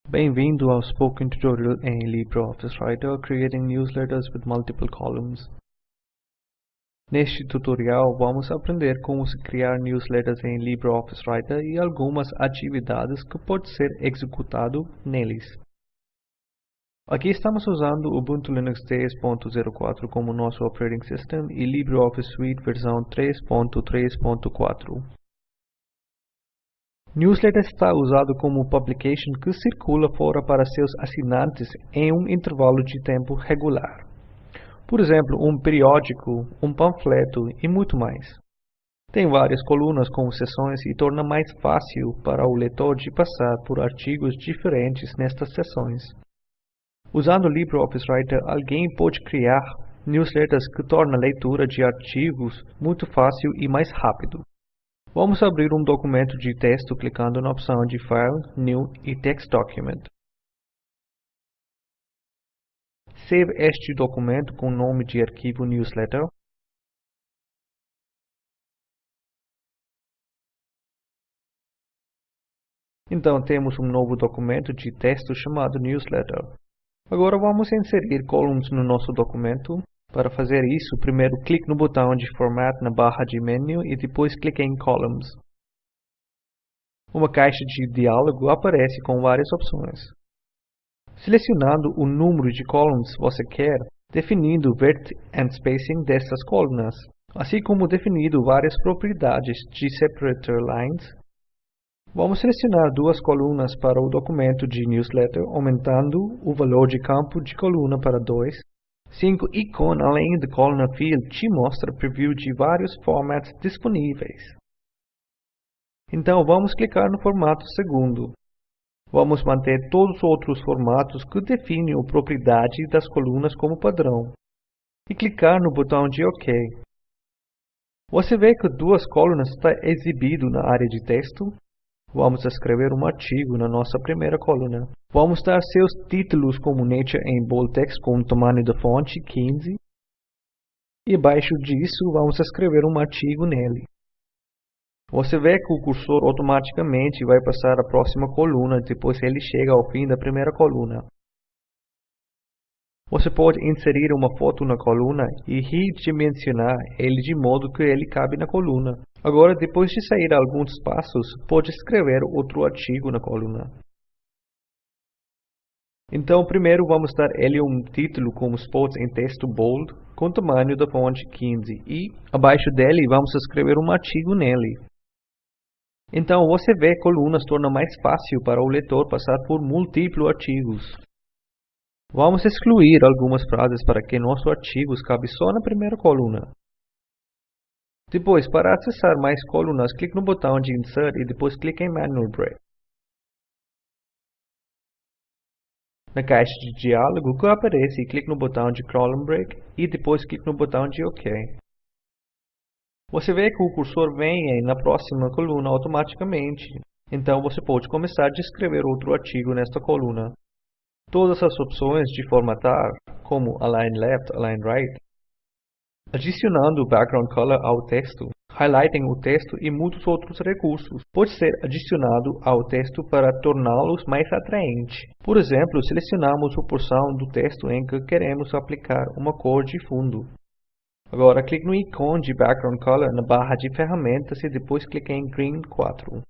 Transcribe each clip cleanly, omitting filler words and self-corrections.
Bem-vindo ao Spoken Tutorial em LibreOffice Writer Creating Newsletters with Multiple Columns. Neste tutorial, vamos aprender como se criar newsletters em LibreOffice Writer e algumas atividades que podem ser executadas neles. Aqui estamos usando Ubuntu Linux 10.04 como nosso operating system e LibreOffice Suite versão 3.3.4. Newsletter está usado como publication que circula fora para seus assinantes em um intervalo de tempo regular. Por exemplo, um periódico, um panfleto e muito mais. Tem várias colunas com seções e torna mais fácil para o leitor de passar por artigos diferentes nestas seções. Usando LibreOffice Writer, alguém pode criar newsletters que tornam a leitura de artigos muito fácil e mais rápido. Vamos abrir um documento de texto clicando na opção de File, New e Text Document. Save este documento com o nome de arquivo Newsletter. Então temos um novo documento de texto chamado Newsletter. Agora vamos inserir columns no nosso documento. Para fazer isso, primeiro clique no botão de Format na barra de menu e depois clique em Columns. Uma caixa de diálogo aparece com várias opções. Selecionando o número de columns você quer, definindo o width and spacing dessas colunas, assim como definindo várias propriedades de separator lines. Vamos selecionar duas colunas para o documento de newsletter, aumentando o valor de campo de coluna para 2. 5 ícone além da coluna field te mostra preview de vários formats disponíveis. Então vamos clicar no formato segundo. Vamos manter todos os outros formatos que definem a propriedade das colunas como padrão. E clicar no botão de OK. Você vê que duas colunas estão exibidas na área de texto. Vamos escrever um artigo na nossa primeira coluna. Vamos dar seus títulos como Nature em bold text com o tamanho da fonte 15. E abaixo disso vamos escrever um artigo nele. Você vê que o cursor automaticamente vai passar à próxima coluna depois ele chega ao fim da primeira coluna. Você pode inserir uma foto na coluna e redimensionar ele de modo que ele cabe na coluna. Agora, depois de sair alguns passos, pode escrever outro artigo na coluna. Então, primeiro vamos dar ele um título como spots em texto bold, com tamanho da fonte 15 e, abaixo dele, vamos escrever um artigo nele. Então, você vê que colunas torna mais fácil para o leitor passar por múltiplos artigos. Vamos excluir algumas frases para que nossos artigos cabem só na primeira coluna. Depois, para acessar mais colunas, clique no botão de Insert e depois clique em Manual Break. Na caixa de diálogo que aparece, clique no botão de Column Break e depois clique no botão de OK. Você vê que o cursor vem na próxima coluna automaticamente. Então você pode começar a escrever outro artigo nesta coluna. Todas as opções de formatar, como Align Left, Align Right, adicionando o background color ao texto, highlighting o texto e muitos outros recursos, pode ser adicionado ao texto para torná-los mais atraente. Por exemplo, selecionamos a porção do texto em que queremos aplicar uma cor de fundo. Agora clique no ícone de background color na barra de ferramentas e depois clique em Green 4.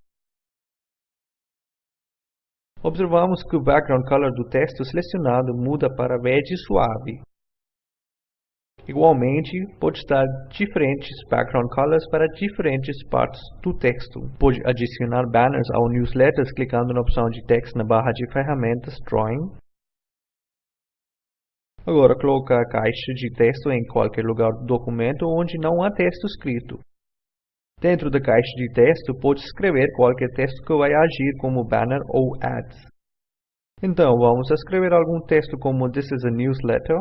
Observamos que o background color do texto selecionado muda para verde suave. Igualmente, pode dar diferentes background colors para diferentes partes do texto. Pode adicionar banners ao newsletters clicando na opção de text na barra de ferramentas Drawing. Agora coloque a caixa de texto em qualquer lugar do documento onde não há texto escrito. Dentro da caixa de texto, pode escrever qualquer texto que vai agir como banner ou ads. Então, vamos escrever algum texto como This is a newsletter.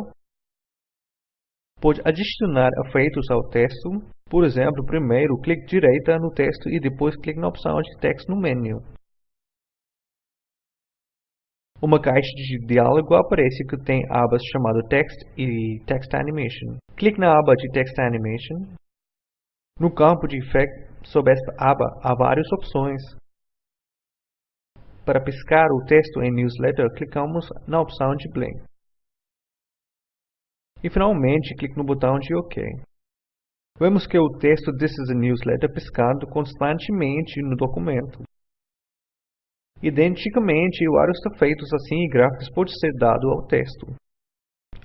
Pode adicionar efeitos ao texto. Por exemplo, primeiro clique direita no texto e depois clique na opção de text no menu. Uma caixa de diálogo aparece que tem abas chamadas Text e Text Animation. Clique na aba de Text Animation. No campo de Effect, sob esta aba, há várias opções. Para pescar o texto em Newsletter, clicamos na opção de Blend. E finalmente, clique no botão de OK. Vemos que o texto This is a Newsletter pescando constantemente no documento. Identicamente, vários efeitos assim e gráficos podem ser dados ao texto.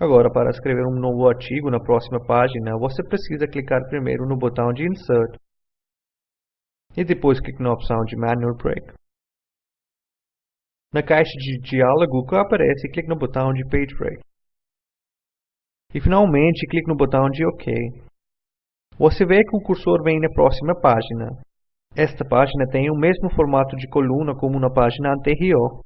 Agora, para escrever um novo artigo na próxima página, você precisa clicar primeiro no botão de Insert e depois clique na opção de Manual Break. Na caixa de diálogo que aparece, clique no botão de Page Break. E finalmente, clique no botão de OK. Você vê que o cursor vem na próxima página. Esta página tem o mesmo formato de coluna como na página anterior.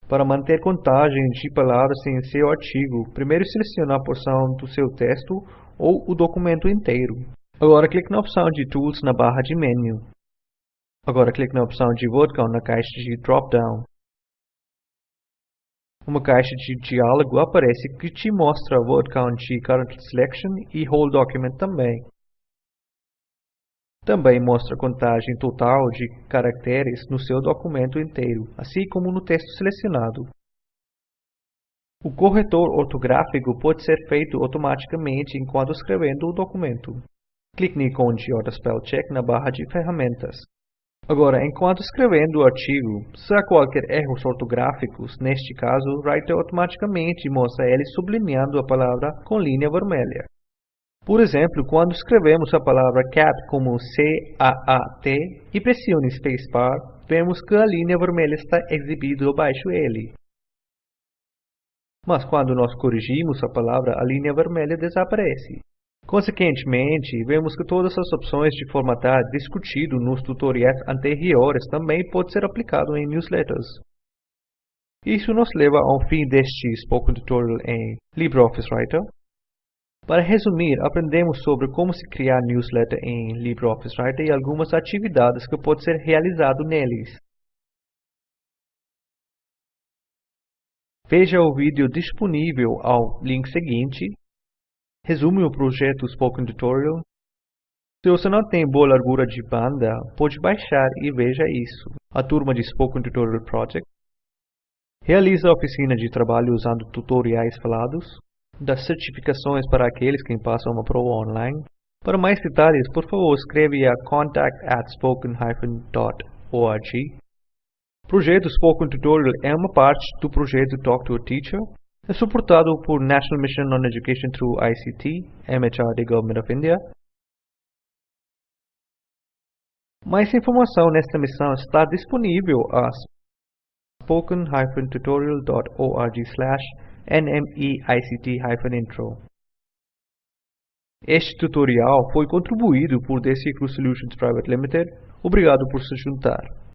Para manter contagem de palavras em seu artigo, primeiro selecione a porção do seu texto ou o documento inteiro. Agora clique na opção de Tools na barra de menu. Agora clique na opção de Word Count na caixa de drop-down. Uma caixa de diálogo aparece que te mostra Word Count de Current Selection e Whole Document também. Também mostra a contagem total de caracteres no seu documento inteiro, assim como no texto selecionado. O corretor ortográfico pode ser feito automaticamente enquanto escrevendo o documento. Clique no ícone de Auto Spell Check na barra de ferramentas. Agora, enquanto escrevendo o artigo, se há qualquer erros ortográficos, neste caso, o Writer automaticamente mostra ele sublinhando a palavra com linha vermelha. Por exemplo, quando escrevemos a palavra cat como C-A-A-T e pressione Spacebar, vemos que a linha vermelha está exibida abaixo dele. Mas quando nós corrigimos a palavra, a linha vermelha desaparece. Consequentemente, vemos que todas as opções de formatar discutido nos tutoriais anteriores também pode ser aplicado em newsletters. Isso nos leva ao fim deste Spoken Tutorial em LibreOffice Writer. Para resumir, aprendemos sobre como se criar newsletter em LibreOffice Writer e algumas atividades que podem ser realizadas neles. Veja o vídeo disponível ao link seguinte. Resume o projeto Spoken Tutorial. Se você não tem boa largura de banda, pode baixar e veja isso. A turma de Spoken Tutorial Project realiza a oficina de trabalho usando tutoriais falados, das certificações para aqueles que passam uma prova online. Para mais detalhes, por favor, escreve a contact@spoken-org. O projeto Spoken Tutorial é uma parte do projeto Talk to a Teacher. É suportado por National Mission on Education through ICT, MHRD Government of India. Mais informação nesta missão está disponível a spoken-tutorial.org/nmeict-intro. Este tutorial foi contribuído por Deciclo Solutions Private Limited. Obrigado por se juntar.